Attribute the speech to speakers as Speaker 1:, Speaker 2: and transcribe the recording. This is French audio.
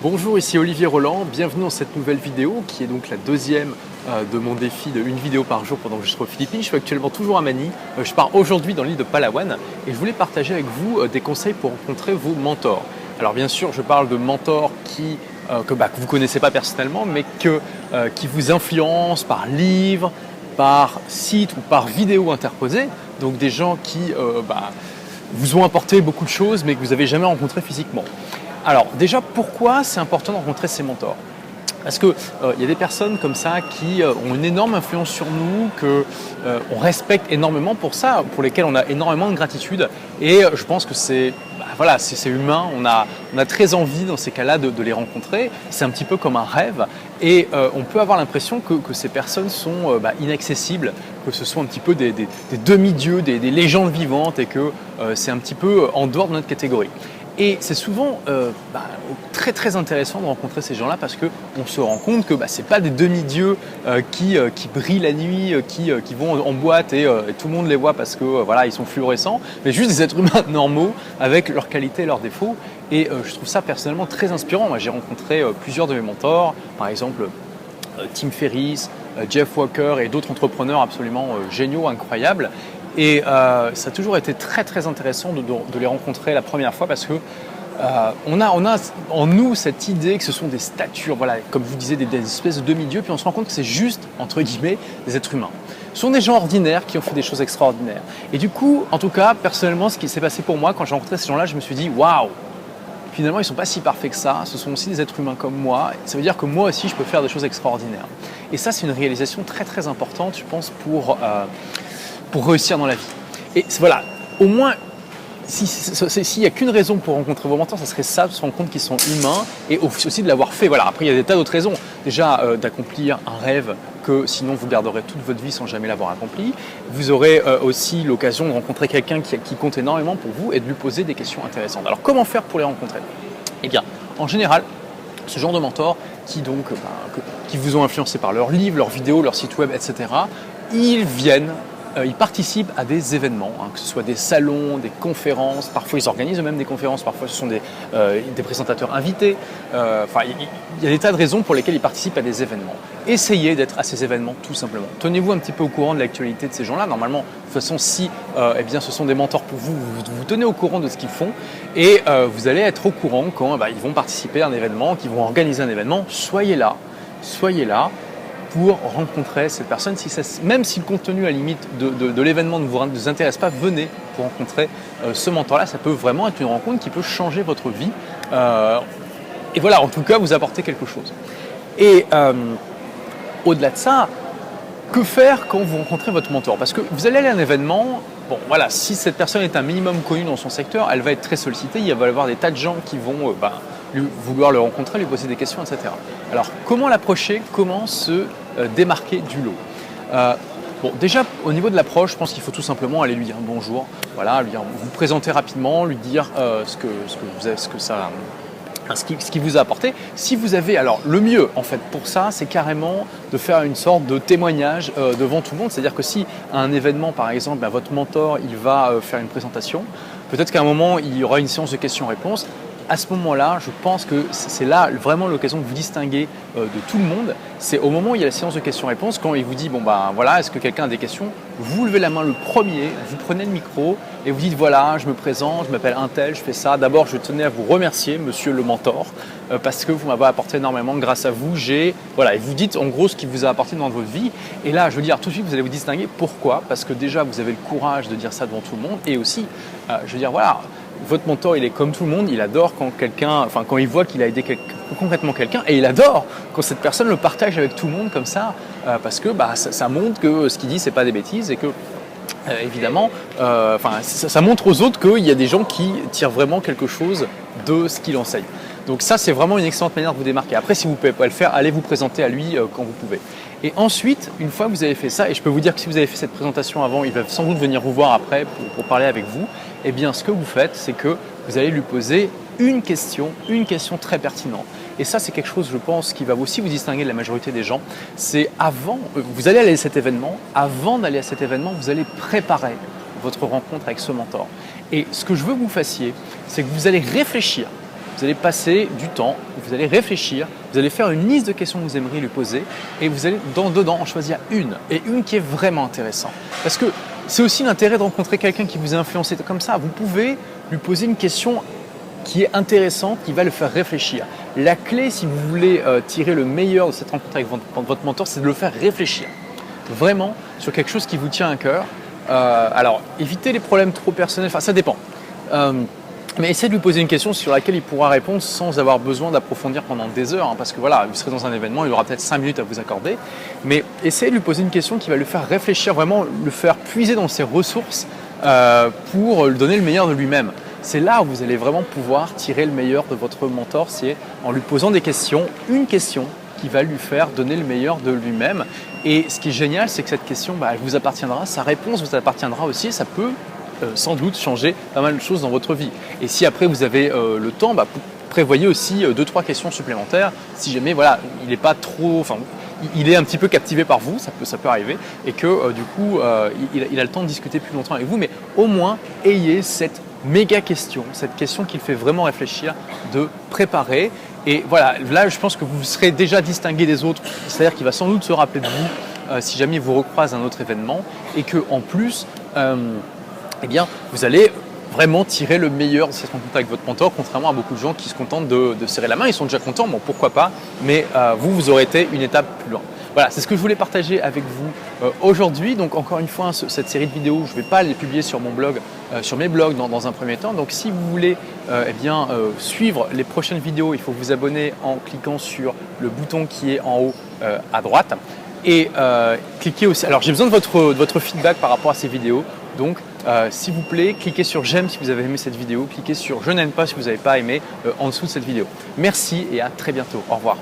Speaker 1: Bonjour, ici Olivier Roland, bienvenue dans cette nouvelle vidéo qui est donc la deuxième de mon défi de une vidéo par jour pendant que je serai aux Philippines. Je suis actuellement toujours à Manille, je pars aujourd'hui dans l'île de Palawan et je voulais partager avec vous des conseils pour rencontrer vos mentors. Alors bien sûr, je parle de mentors que vous ne connaissez pas personnellement, mais qui vous influencent par livre, par site ou par vidéo interposée. Donc des gens qui vous ont apporté beaucoup de choses mais que vous n'avez jamais rencontré physiquement. Alors déjà, pourquoi c'est important de rencontrer ces mentors ? Parce qu'il y a des personnes comme ça qui ont une énorme influence sur nous, qu'on respecte énormément pour ça, pour lesquelles on a énormément de gratitude. Et je pense que c'est humain, on a très envie dans ces cas-là de les rencontrer. C'est un petit peu comme un rêve. Et on peut avoir l'impression que ces personnes sont inaccessibles, que ce sont un petit peu des demi-dieux, des légendes vivantes et que c'est un petit peu en dehors de notre catégorie. Et c'est souvent très très intéressant de rencontrer ces gens-là parce qu'on se rend compte que ce n'est pas des demi-dieux qui brillent la nuit, qui vont en boîte et tout le monde les voit parce que ils sont fluorescents, mais juste des êtres humains normaux avec leurs qualités et leurs défauts. Et je trouve ça personnellement très inspirant. Moi, j'ai rencontré plusieurs de mes mentors, par exemple Tim Ferriss, Jeff Walker et d'autres entrepreneurs absolument géniaux, incroyables. Et ça a toujours été très très intéressant de les rencontrer la première fois parce que on a en nous cette idée que ce sont des statures, comme je vous disais, des espèces de demi-dieux, puis on se rend compte que c'est juste, entre guillemets, des êtres humains. Ce sont des gens ordinaires qui ont fait des choses extraordinaires. Et du coup, en tout cas, personnellement, ce qui s'est passé pour moi, quand j'ai rencontré ces gens-là, je me suis dit « Waouh !» Finalement, ils ne sont pas si parfaits que ça, ce sont aussi des êtres humains comme moi, ça veut dire que moi aussi, je peux faire des choses extraordinaires. Et ça, c'est une réalisation très très importante, je pense, pour réussir dans la vie. Et voilà, au moins, s'il n'y a qu'une raison pour rencontrer vos mentors, ça serait ça, de se rendre compte qu'ils sont humains et aussi de l'avoir fait. Voilà. Après, il y a des tas d'autres raisons. Déjà, d'accomplir un rêve que sinon vous garderez toute votre vie sans jamais l'avoir accompli. Vous aurez aussi l'occasion de rencontrer quelqu'un qui compte énormément pour vous et de lui poser des questions intéressantes. Alors, comment faire pour les rencontrer ? Eh bien, en général, ce genre de mentors qui vous ont influencé par leurs livres, leurs vidéos, leur site web, etc., ils participent à des événements, que ce soit des salons, des conférences, parfois ils organisent eux-mêmes des conférences, parfois ce sont des présentateurs invités. Il y a des tas de raisons pour lesquelles ils participent à des événements. Essayez d'être à ces événements tout simplement. Tenez-vous un petit peu au courant de l'actualité de ces gens-là. Normalement, de toute façon, si ce sont des mentors pour vous, vous tenez au courant de ce qu'ils font et vous allez être au courant quand ils vont participer à un événement, qu'ils vont organiser un événement. Soyez là pour rencontrer cette personne, même si le contenu à la limite de l'événement ne vous intéresse pas, venez pour rencontrer ce mentor-là. Ça peut vraiment être une rencontre qui peut changer votre vie et voilà, en tout cas vous apporter quelque chose. Et au-delà de ça, que faire quand vous rencontrez votre mentor ? Parce que vous allez aller à un événement, si cette personne est un minimum connue dans son secteur, elle va être très sollicitée, il va y avoir des tas de gens qui vont vouloir le rencontrer, lui poser des questions, etc. Alors, comment l'approcher ? Comment se démarquer du lot ? Déjà, au niveau de l'approche, je pense qu'il faut tout simplement aller lui dire bonjour, vous présenter rapidement, lui dire ce qui vous a apporté. Si vous avez, alors le mieux en fait pour ça, c'est carrément de faire une sorte de témoignage devant tout le monde. C'est-à-dire que si à un événement, par exemple, votre mentor, il va faire une présentation, peut-être qu'à un moment, il y aura une séance de questions-réponses. À ce moment-là, je pense que c'est là vraiment l'occasion de vous distinguer de tout le monde. C'est au moment où il y a la séance de questions-réponses, quand il vous dit est-ce que quelqu'un a des questions ? Vous levez la main le premier, vous prenez le micro et vous dites je me présente, je m'appelle Untel, je fais ça. D'abord, je tenais à vous remercier, monsieur le mentor, parce que vous m'avez apporté énormément. Grâce à vous, et vous dites en gros ce qui vous a apporté dans votre vie. Et là, je veux dire, tout de suite, vous allez vous distinguer. Pourquoi ? Parce que déjà, vous avez le courage de dire ça devant tout le monde et aussi, votre mentor, il est comme tout le monde, il adore quand il voit qu'il a aidé concrètement quelqu'un, et il adore quand cette personne le partage avec tout le monde comme ça, parce que ça montre que ce qu'il dit, c'est pas des bêtises et que évidemment, ça montre aux autres qu'il y a des gens qui tirent vraiment quelque chose de ce qu'il enseigne. Donc ça, c'est vraiment une excellente manière de vous démarquer. Après, si vous ne pouvez pas le faire, allez vous présenter à lui quand vous pouvez. Et ensuite, une fois que vous avez fait ça, et je peux vous dire que si vous avez fait cette présentation avant, il va sans doute venir vous voir après pour parler avec vous, eh bien ce que vous faites, c'est que vous allez lui poser une question très pertinente. Et ça, c'est quelque chose, je pense, qui va aussi vous distinguer de la majorité des gens. C'est vous allez aller à cet événement, avant d'aller à cet événement, vous allez préparer votre rencontre avec ce mentor. Et ce que je veux que vous fassiez, c'est que vous allez réfléchir vous allez passer du temps, vous allez réfléchir, vous allez faire une liste de questions que vous aimeriez lui poser et vous allez dedans en choisir une, et une qui est vraiment intéressante. Parce que c'est aussi l'intérêt de rencontrer quelqu'un qui vous a influencé comme ça. Vous pouvez lui poser une question qui est intéressante, qui va le faire réfléchir. La clé, si vous voulez tirer le meilleur de cette rencontre avec votre mentor, c'est de le faire réfléchir. Vraiment sur quelque chose qui vous tient à cœur. Alors, évitez les problèmes trop personnels, enfin ça dépend. Mais essayez de lui poser une question sur laquelle il pourra répondre sans avoir besoin d'approfondir pendant des heures, hein, parce que voilà, vous serez dans un événement, il aura peut-être 5 minutes à vous accorder. Mais essayez de lui poser une question qui va le faire réfléchir, vraiment le faire puiser dans ses ressources pour lui donner le meilleur de lui-même. C'est là où vous allez vraiment pouvoir tirer le meilleur de votre mentor, c'est en lui posant des questions, une question qui va lui faire donner le meilleur de lui-même. Et ce qui est génial, c'est que cette question, elle vous appartiendra, sa réponse vous appartiendra aussi, ça peut sans doute changer pas mal de choses dans votre vie. Et si après vous avez le temps, prévoyez aussi 2-3 questions supplémentaires. Si jamais voilà, il n'est pas trop, enfin, il est un petit peu captivé par vous, ça peut arriver, et que du coup il a le temps de discuter plus longtemps avec vous, mais au moins ayez cette méga question, cette question qui le fait vraiment réfléchir, de préparer. Et voilà, là je pense que vous serez déjà distingué des autres, c'est-à-dire qu'il va sans doute se rappeler de vous si jamais il vous recroise à un autre événement, et que en plus eh bien, vous allez vraiment tirer le meilleur de cette rencontre avec votre mentor, contrairement à beaucoup de gens qui se contentent de serrer la main. Ils sont déjà contents, bon pourquoi pas, mais vous aurez été une étape plus loin. Voilà, c'est ce que je voulais partager avec vous aujourd'hui. Donc encore une fois, cette série de vidéos, je ne vais pas les publier sur mon blog, sur mes blogs dans un premier temps. Donc si vous voulez suivre les prochaines vidéos, il faut vous abonner en cliquant sur le bouton qui est en haut à droite. Et cliquez aussi. Alors j'ai besoin de votre feedback par rapport à ces vidéos. Donc s'il vous plaît, cliquez sur j'aime si vous avez aimé cette vidéo, cliquez sur je n'aime pas si vous n'avez pas aimé en dessous de cette vidéo. Merci et à très bientôt. Au revoir.